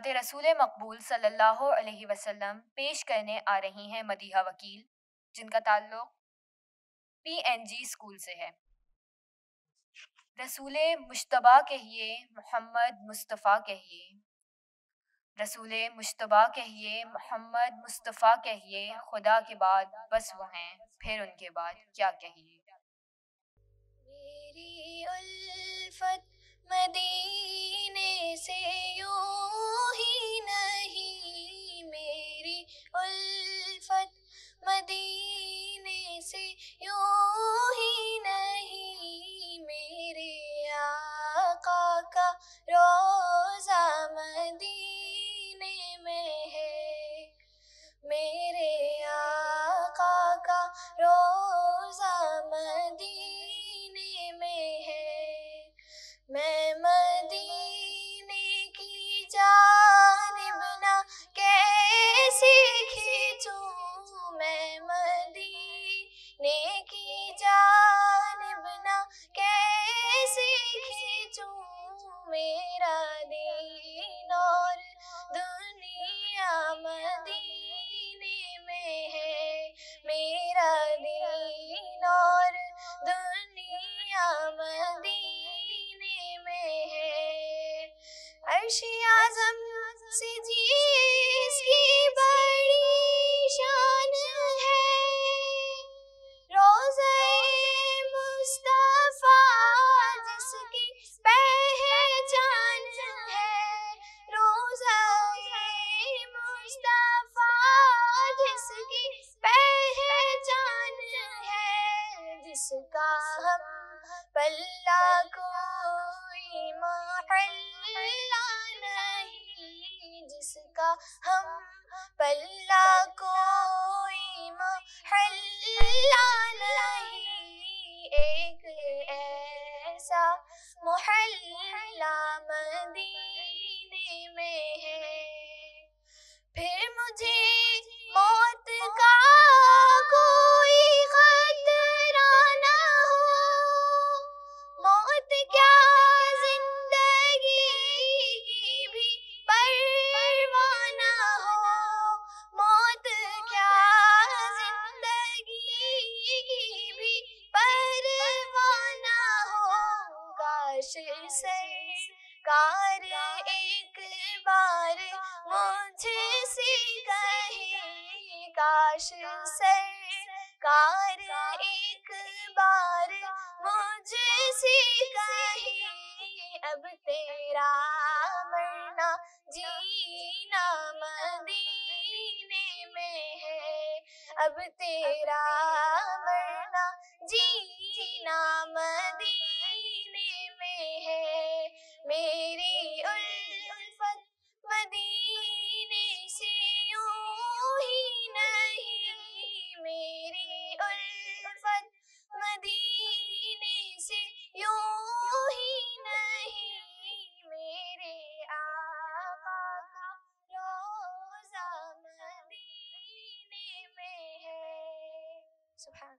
نعت رسول مقبول صلی اللہ علیہ وسلم پیش کرنے آ رہی ہیں مدیحہ وکیل، جن کا تعلق PNG اسکول سے ہے۔ رسول مجتبیٰ کہیے، محمد مصطفیٰ کہیے، رسول مجتبیٰ کہیے، محمد مصطفیٰ کہیے، خدا کے بعد بس وہ ہیں، پھر ان کے بعد کیا کہیے۔ میری الفت مدینے سے یوں ہی نہیں، میری الفت مدینے سے یوں ہی نہیں، میرے آقا کا روضہ مدینے میں ہے، میرے آقا کا روضہ مدینے میں ہے، میں مدینے کی جانب نہ کیسے کھینچوں، میں مدینے کی جانب نہ کیسے کھینچوں، میرا دین اور دنیا مدینے میں ہے، میرا دین اور دنیا مدینے میں ہے، عرش اعظم سے جس کی بڑی شان ہے، روضہ مصطفیٰ جس کی پہچان ہے، روضہ مصطفیٰ جس کی پہچان ہے، جس کا ہم پلہ کوئی محلہ نہیں، جس کا ہم پلہ کوئی محلہ نہیں، ایک ایسا محلہ مدینے میں ہے، پھر مجھے موت کا کوئی خطرہ نہ ہو، موت کیا زندگی کی بھی پرواہ نہ ہو، موت کیا زندگی کی بھی پرواہ نہ ہو، کاش سرکار ایک بار مجھ سے کہیں، کاش سرکار ایک بار مجھ سے کہیں، اب تیرا مرنا جینا مدینے میں ہے، اب تیرا مرنا جینا مدینے میں ہے، میری الفت مدینے سے یوں ہی نہیں، میری الفت مدینے سے یوں ہی نہیں، میرے آقا کا روضہ مدینے میں ہے، سبحان